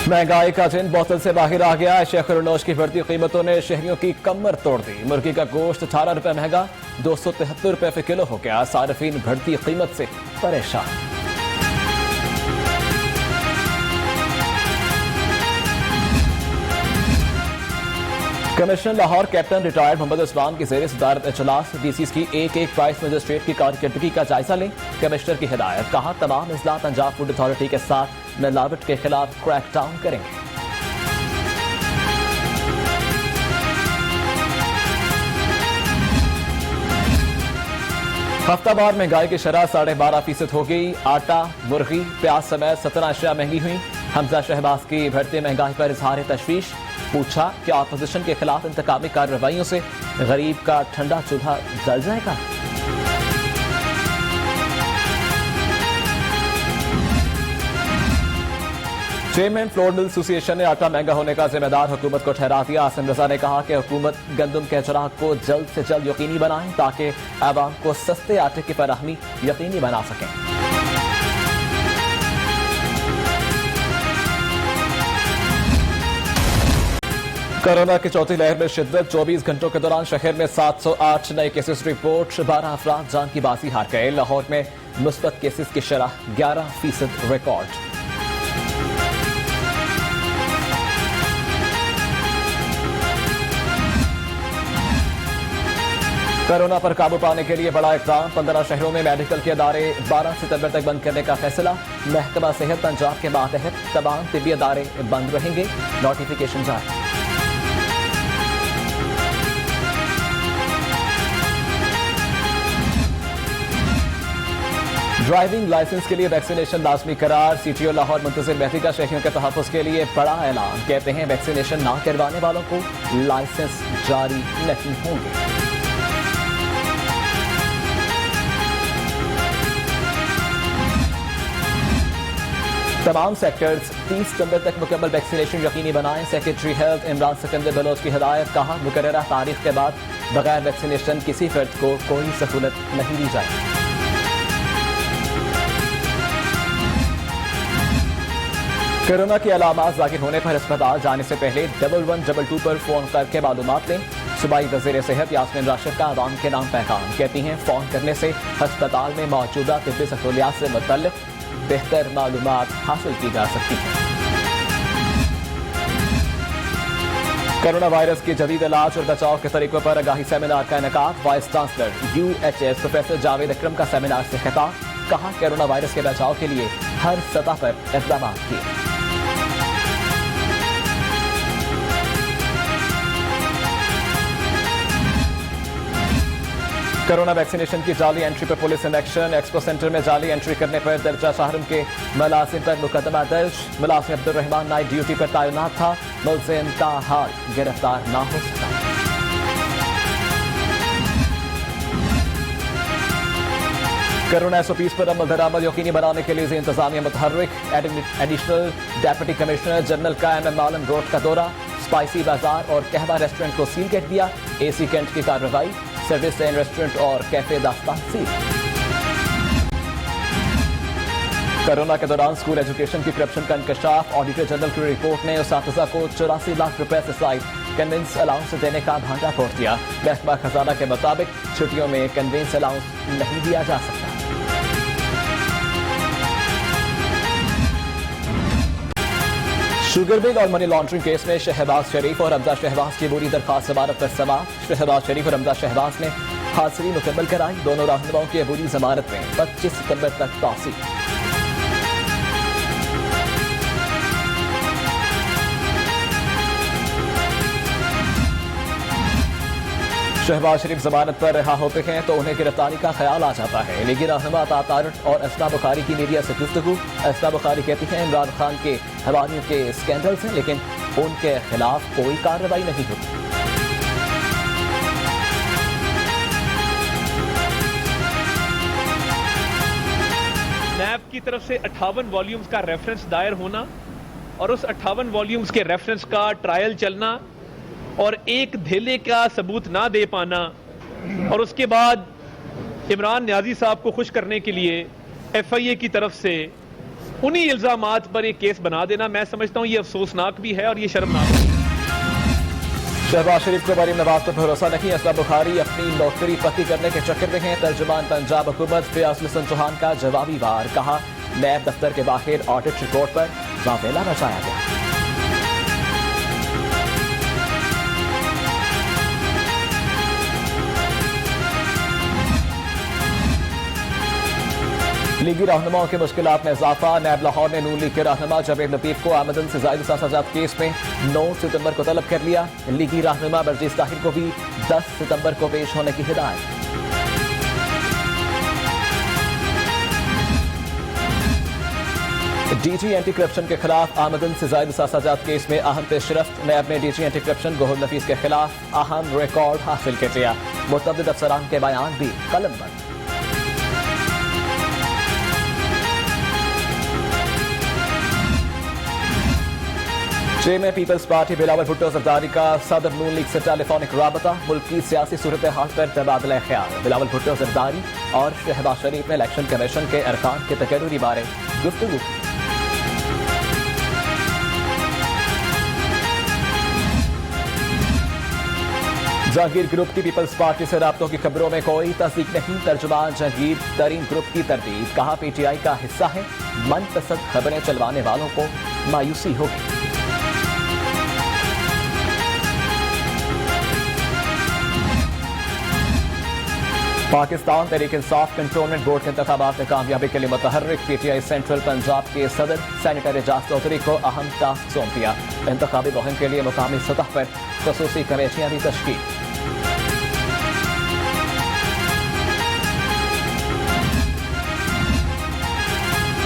महंगाई का जिन बोतल से बाहर आ गया। शेखरनोश की बढ़ती कीमतों ने शहरियों की कमर तोड़ दी। मुर्गी का गोश्त 18 रुपए महंगा, 273 रुपए फी किलो हो गया। सार्फिन बढ़ती कीमत से परेशान। Commissioner Lahore captain retired Mohammad Usman की जेर सदारत इजलास। डीसीज की एक प्राइस मजिस्ट्रेट की कारकर्दगी का जायजा लें। कमिश्नर की हिदायत, कहा तमाम अजला पंजाब फूड अथॉरिटी के साथ मिलावट के खिलाफ क्रैक डाउन करेंगे। हफ्तावार महंगाई की शरह 12.5% हो गई। आटा, मुर्गी, प्याज समेत 17 अशिया महंगी हुई। हमजा शहबाज की बढ़ती महंगाई पर इजहार तशवीश। पूछा कि अपोजिशन के खिलाफ इंतकामी कार्रवाइयों से गरीब का ठंडा चूल्हा जल जाएगा। चेयरमैन फ्लोर मिल एसोसिएशन ने आटा महंगा होने का जिम्मेदार हुकूमत को ठहरा दिया। आसिम रजा ने कहा कि हुकूमत गंदम के चराग को जल्द से जल्द यकीनी बनाए ताकि आवाम को सस्ते आटे की फराहमी यकीनी बना सकें। कोरोना की चौथी लहर में शिद्दत। 24 घंटों के दौरान शहर में 708 नए केसेस रिपोर्ट। 12 अफराद जान की बाजी हार गए। लाहौर में मुस्बत केसेस की शरह 11% रिकॉर्ड। कोरोना पर काबू पाने के लिए बड़ा इक़दाम। 15 शहरों में मेडिकल के अदारे 12 सितंबर तक बंद करने का फैसला। महकमा सेहत पंजाब के मातहत तमाम तिब्बी अदारे बंद रहेंगे। नोटिफिकेशन जारी। ड्राइविंग लाइसेंस के लिए वैक्सीनेशन लाजमी करार। सीटीओ लाहौर मुंतज़िर मेहदी का शहरियों के तहफ़्फ़ुज़ के लिए बड़ा ऐलान। कहते हैं वैक्सीनेशन ना करवाने वालों को लाइसेंस जारी नहीं होंगे। तमाम सेक्टर्स 30 सितंबर तक मुकम्मल वैक्सीनेशन यकीनी बनाएं। सेक्रेटरी हेल्थ इमरान सिकंदर बलोच की हिदायत। कहा मुकर्ररा तारीख के बाद बगैर वैक्सीनेशन किसी फर्द को कोई सहूलत नहीं दी जाएगी। कोरोना की अलामात जाहिर होने पर अस्पताल जाने से पहले 1122 पर फोन करके मालूमात लें। सूबाई वज़ीर सेहत यास्मीन राशिद का आवाम के नाम पैगाम। कहती हैं फोन करने से अस्पताल में मौजूदा तिब्बी सहूलियात से मुतल्लिक़ बेहतर मालूमात हासिल की जा सकती है। कोरोना वायरस के जदीद इलाज और बचाव के तरीकों पर आगाही सेमिनार का इनेकाद। Vice chancellor UHS professor Javed Akram का सेमिनार से खिताब। कहा कोरोना वायरस के बचाव के लिए हर सतह पर इक़दाम किए। कोरोना वैक्सीनेशन की जाली एंट्री पर police in action. Expo centre में जाली एंट्री करने पर दर्जा शाहरुम के मुलाजिम पर मुकदमा दर्ज। मुलाजिम अब्दुल रहमान नाइट ड्यूटी पर तैनात था। मुलजिम ताहाल गिरफ्तार ना हो सका। कोरोना SOPs पर अमल दरामद यकीनी बनाने के लिए इंतजामिया मुतहर्रिक। Additional deputy commissioner general KM Alam road का दौरा। स्पाइसी बाजार और कहवा रेस्टोरेंट को सील कर दिया। AC कैंट की कार्रवाई। सर्विस एंड रेस्टोरेंट और कैफे दास्तान सील। कोरोना के दौरान स्कूल एजुकेशन की करप्शन का इंकशाफ। ऑडिटर जनरल की रिपोर्ट ने उसातिज़ा को 84 लाख रुपए से साइड कन्वेंस अलाउंस देने का भांडा फोड़ दिया। महकमा खजाना के मुताबिक छुट्टियों में कन्वेंस अलाउंस नहीं दिया जा सकता। शुगर मिल और मनी लॉन्ड्रिंग केस में शहबाज शरीफ और हमजा शहबाज की बुरी दरखास्त जमानत पर समाअत। शहबाज शरीफ और हमजा शहबाज ने हाजिरी मुकम्मल कराई। दोनों रहनुमाओं की बुरी जमानत में 25 सितंबर तक तौसीक। शहबाज शरीफ जमानत पर रिहा होते हैं तो उन्हें गिरफ्तारी का ख्याल आ जाता है। लेकिन रहनुमा तारट और असना बुखारी की मीडिया से गुफ्तगू। असना बुखारी कहती हैं इमरान खान के हवालियों के स्कैंडल्स हैं लेकिन उनके खिलाफ कोई कार्रवाई नहीं होती। नैब की तरफ से 58 वॉल्यूम्स का रेफरेंस दायर होना और उस 58 वॉल्यूम्स के रेफरेंस का ट्रायल चलना और एक धेले का सबूत ना दे पाना और उसके बाद इमरान न्याजी साहब को खुश करने के लिए FIA की तरफ से उन्हीं इल्जामात पर एक केस बना देना, मैं समझता हूं ये अफसोसनाक भी है और ये शर्मनाक भी है। शहबाज शरीफ को मरीम नवाज पर भरोसा नहीं, असलम बुखारी अपनी नौकरी पक्की करने के चक्कर में हैं। तर्जुमान पंजाब हुकूमत फयाज हसन चौहान का जवाबी वार, कहा नैब दफ्तर के बाहर ऑडिट रिपोर्ट पर वावेला मचाया गया। लीगी रहनुमाओं की मुश्किलात में इजाफा, नैब लाहौर ने नून लीग के रहनुमा जावेद लतीफ को आमदन से जायद साजात केस में 9 सितंबर को तलब कर लिया। लीगी रहनुमा बर्जीस ताहिर को भी 10 सितंबर को पेश होने की हिदायत। डीजी एंटी करप्शन के खिलाफ आमदन से जायद साजात केस में अहम पेशरफ्त, नैब ने डीजी एंटी करप्शन गोहर नफीस के खिलाफ अहम रिकॉर्ड हासिल कर लिया। मुतअद्दिद अफसरान के बयान भी कलमबंद। जे में पीपल्स पार्टी बिलावल भुट्टो जरदारी का सदर नून लीग से टेलीफोनिक राबता, मुल्क की सियासी सूरत हाल पर तबादला ख्याल। बिलावल भुट्टो जरदारी और शहबाज शरीफ ने इलेक्शन कमीशन के अरकान के तकर्री बारे गुफ्तगू की। जहांगीर ग्रुप की पीपल्स पार्टी से राब्तों की खबरों में कोई तस्दीक नहीं, तर्जुमान जहांगीर तरीन ग्रुप की तरतीब, कहा पीटीआई का हिस्सा है, मनपसंद खबरें चलवाने वालों को मायूसी होगी। पाकिस्तान तहरीक इंसाफ कंटोनमेंट बोर्ड के इंतखाबात में कामयाबी के लिए मुतहर्रिक, पीटीआई सेंट्रल पंजाब के सदर सेनेटर एजाज चौधरी को अहम टास्क सौंप दिया। इंतखाबी मुहिम के लिए मुकामी सतह पर खसूसी कमेटियां भी तश्कील।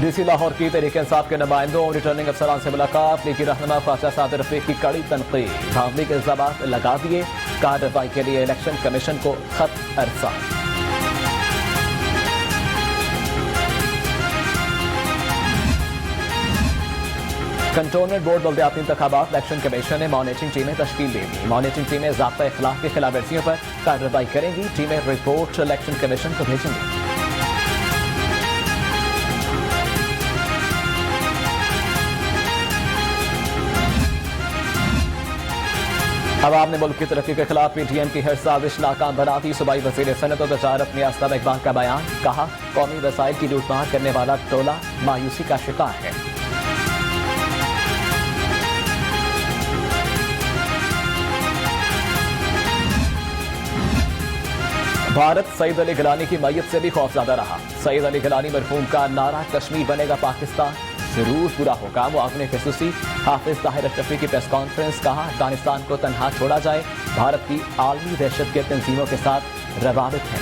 डीसी लाहौर की तहरीक इंसाफ के नुमाइंदों रिटर्निंग अफसरान से मुलाकात, लीगी रहनुमा ख्वाजा सादिर रफीक की कड़ी तनकीद, धांधली के इल्जामात लगा दिए, कार्रवाई के लिए इलेक्शन कमीशन को खत अरसा। कंटोनमेंट बोर्ड बल्दियाती इंतखाबात, इलेक्शन कमीशन ने मॉनिटरिंग टीमें तश्कील दे दी। मॉनिटरिंग टीमें ज़ाब्ता इखलाक की खिलाफ वर्जियों पर कार्रवाई करेंगी। टीमें रिपोर्ट इलेक्शन कमीशन को भेजेंगी। अवाम ने मुल्क की तरक्की के खिलाफ पीटीएम की हर साजिश नाकाम बना दी। सूबाई वज़ीर सनत और तजारत अपनी असलम इकबाल का बयान, कहा कौमी वसाइल की लूटमार करने वाला टोला मायूसी का शिकार है। भारत सईद अली गिलानी की मैयत से भी खौफज़दा रहा। सईद अली गिलानी मरहूम का नारा कश्मीर बनेगा पाकिस्तान जरूर पूरा होगा। मुआविन खसूसी हाफिज ताहिर अशरफी की प्रेस कॉन्फ्रेंस, कहा अफगानिस्तान को तनहा छोड़ा जाए, भारत की आलमी दहशत के तंजीमों के साथ रवाबित है।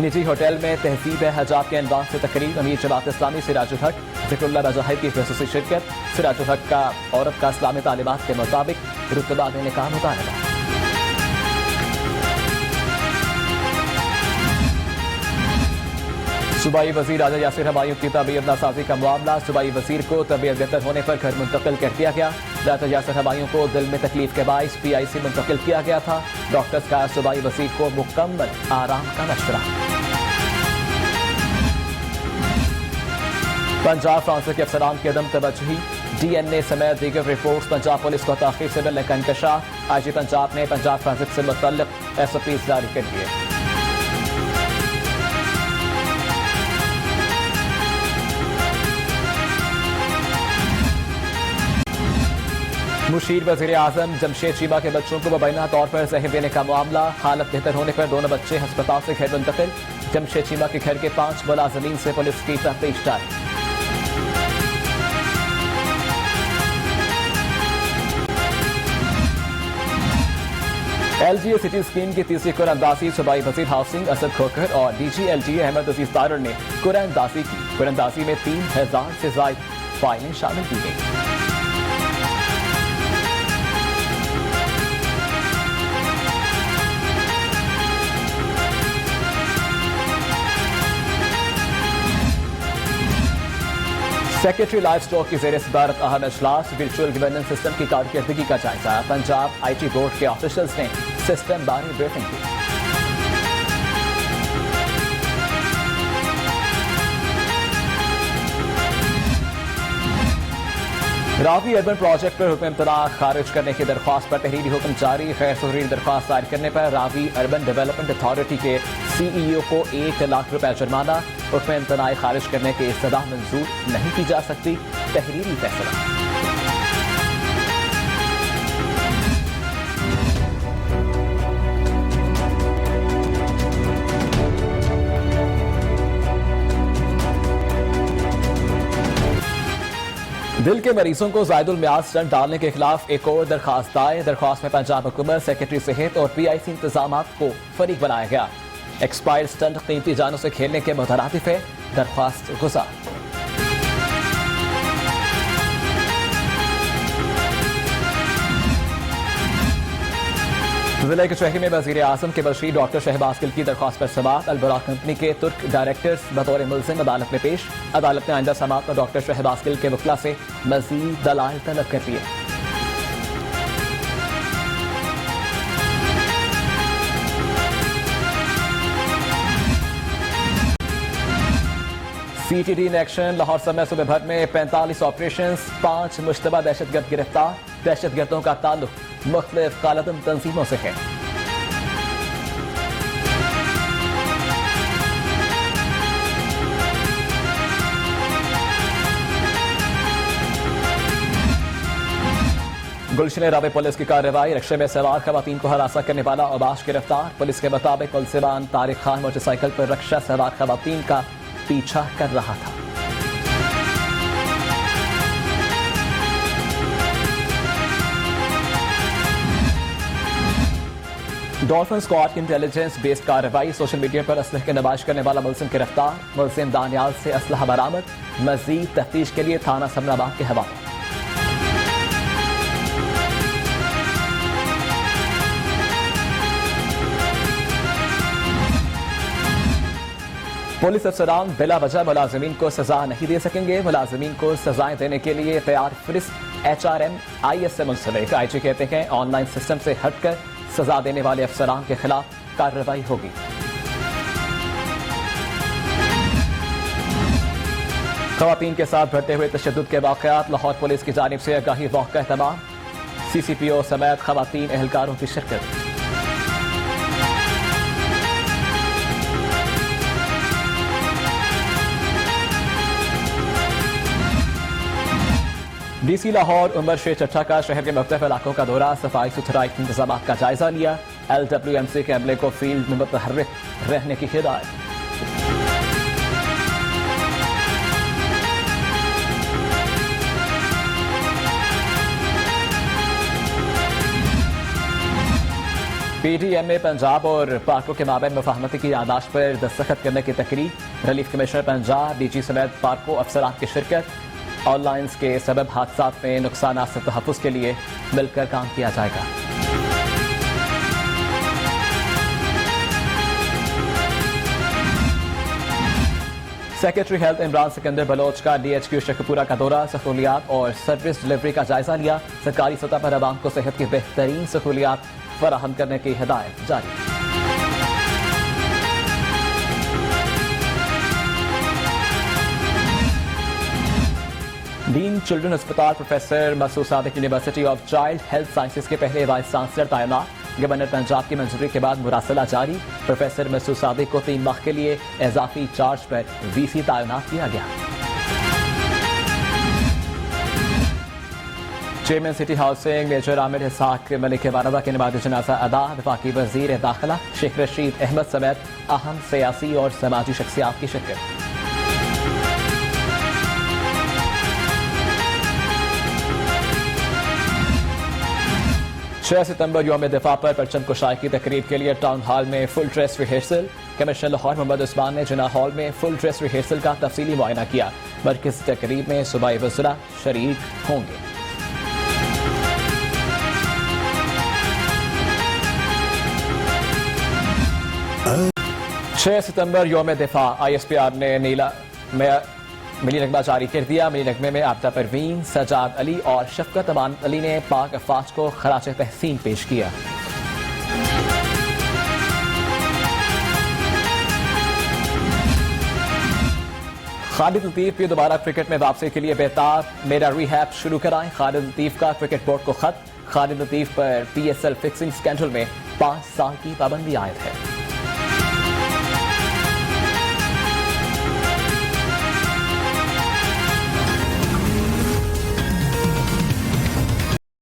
निजी होटल में तहजीब हजाब के अनवान से तकरीब, अमीर जमात इस्लामी सिराजुल हक ज़िक्रुल्लाह मुजाहिद की खसूसी शिरकत। सिराजुल हक का औरत का इस्लामी तालिबात के मुताबिक रुतबा देने का मुतालबा। सूबाई वजीर राजा यासिर हमायूं की तबीयत नासाजी का मामला, सूबाई वजीर को तबीयत बेहतर होने पर घर मुंतकिल कर दिया गया। राजा यासिर हमायूं को दिल में तकलीफ के बाइस PIC मुंतकिल किया गया था। डॉक्टर्स का सूबाई वजीर को मुकम्मल आराम का मशवरा। पंजाब फ्रांस के अफसरान की अदम तवज्जुही, DNA समेत दीगर रिपोर्ट्स पंजाब पुलिस को ताखीर से मिलने का इंकशाफ। IG पंजाब ने पंजाब ट्रांजिट से मुतल्लिक SOPs जारी कर दिए। मुशीर वज़ीर आज़म जमशेद चीमा के बच्चों को मुबैना तौर पर जहर देने का मामला, हालत बेहतर होने पर दोनों बच्चे अस्पताल से घर मुंतकिल। जमशेद चीमा के घर के 5 मुलाज़िमीन से पुलिस की तफ्तीश जारी। LGA सिटी स्कीम की तीसरी कुरानंदाजी, सूबाई वज़ीर हाउसिंग असद खोखर और DG LGA अहमद अजीज तारड़ ने कुरानंदाजी की। कुरानंदाजी में 3000 से ज़ायद फाइलें शामिल की गई। सेक्रेटरी लाइफ स्टॉक की ज़ेर सदारत अहम इजलास, वर्चुअल गवर्नेंस सिस्टम की कारकर्दगी का जायजा। पंजाब IT बोर्ड के ऑफिसर्स ने सिस्टम बारे ब्रीफिंग की। रावी अर्बन प्रोजेक्ट पर हुक्म इम्तना खारिज करने की दरख्वास्त पर तहरीरी हुक्म जारी। गैर तहरीरी दरख्वास्त दायर करने पर रावी अर्बन डेवलपमेंट अथॉरिटी के CEO को 1 लाख रुपए जुर्माना। हुक्म इम्तना खारिज करने की सदा मंजूर नहीं की जा सकती। तहरीरी फैसला। दिल के मरीजों को ज़ायदुल मियाद स्टंट डालने के खिलाफ एक और दरखास्त दायर। दरखास्त में पंजाब हुकूमत, सेक्रेटरी सेहत और PIC इंतजाम को फरीक बनाया गया। एक्सपायर्ड स्टंट कीमती जानों से खेलने के मुतरादिफ है। दरखास्त गुजार। जिले के शहरी में वजीर आजम के वज़ीर डॉक्टर शहबाज गिल की दरख्वास्त पर समाअत। अलबुराक कंपनी के तुर्क डायरेक्टर्स बतौर मुल्ज़िम अदालत में पेश। अदालत ने आइंदा समाअत में डॉक्टर शहबाज गिल के वकला से मजीद दलाइल तलब कर दिए। CTD in action. लाहौर समेत सूबे भर में 45 ऑपरेशन, 5 मुश्तबा दहशतगर्द गिरफ्तार। दहशतगर्दों का ताल्लुक मुख्तलिफ कालतम तंजीमों से है। गुलशन रावे पुलिस की कार्रवाई। रिक्शे में सवार खवातीन को हरासा करने वाला अबाश गिरफ्तार। पुलिस के मुताबिक मुलसिबान तारिक खान मोटरसाइकिल पर रिक्शा सवार खवातीन का पीछा कर रहा था। डॉल्फिन स्क्वाड की इंटेलिजेंस बेस्ड कार्रवाई। सोशल मीडिया पर असलहे की नुमाइश करने वाला मुलजिम गिरफ्तार। मुलजिम दानियाल से असलहा बरामद। मजीद तफ्तीश के लिए थाना समराबाद के हवाले। पुलिस अफसरान बिला वजह मुलाजिमीन को सजा नहीं दे सकेंगे। मुलाजिमीन को सजाएं देने के लिए तैयार फरिस्त HRM IS से मुंसलिक। IG कहते हैं ऑनलाइन सिस्टम से हटकर सजा देने वाले अफसरान के खिलाफ कार्रवाई होगी। खवातीन के साथ बढ़ते हुए तशद्दुद के वाक़यात। लाहौर पुलिस की जानिब से आगाही वॉक का एहतमाम। CCPO समेत खवातीन एहलकारों की शिरकत। DC लाहौर उमर शेख चट्टा का शहर के मुख्तलिफ इलाकों का दौरा। सफाई सुथराई के इंतजाम का जायजा लिया। LWMC के अमले को फील्ड में मुतहर्रिक रहने की हिदायत। PTM में पंजाब और पार्को के माबैन मुफाहमती की यादाश्त पर दस्तखत करने की तकरीर। रिलीफ कमिश्नर पंजाब, DG समेत पार्को अफसरान की शिरकत। ऑनलाइन के सबब हादसा में नुकसान से तहफ़्फ़ुज़ के लिए मिलकर काम किया जाएगा। सेक्रेटरी हेल्थ इमरान सिकंदर बलोच का DHQ शेखपुरा का दौरा। सहूलियात और सर्विस डिलीवरी का जायजा लिया। सरकारी सतह पर आवाम को सेहत की बेहतरीन सहूलियात फराहम करने की हिदायत जारी। डीन चिल्ड्रन अस्पताल professor Masood Sadiq university of child health sciences के पहले वाइस चांसलर तैनात। गवर्नर पंजाब की मंजूरी के बाद मुरासला जारी। प्रोफेसर मसूद सादिक को 3 माह के लिए इजाफी चार्ज पर VC तैनात किया गया। Chairman city housing major Amir Ishaq Malik वारदा के नमाज जनाजा अदा। वफाकी वजीर दाखिला शेख रशीद अहमद समेत अहम सियासी और समाजी शख्सियात की शिरकत। 6 सितंबर यौम दिफा पर परचम कुशाई की तकरीब के लिए टाउन हॉल में full dress rehearsal. Commissioner Lahore Mohammad Usman ने जिना हॉल में फुल ड्रेस रिहर्सल का तफसीली मुआयना किया। मरकज़ी तकरीब में सूबाई वज़रा शरीक होंगे। 6 सितंबर यौम दिफा ISPR ने मिली नगमा जारी कर दिया। मिली नगमे में आबदा परवीन, सजाद अली और शफकत अमान अली ने पाक अफवाज को खराज तहसीन पेश किया। खालिद लतीफ भी दोबारा क्रिकेट में वापसी के लिए बेताब। मेरा रिहैब शुरू कराएं। खालिद लतीफ का क्रिकेट बोर्ड को खत। खालिद लतीफ पर PSL फिक्सिंग स्कैंडल में 5 साल की पाबंदी आयद है।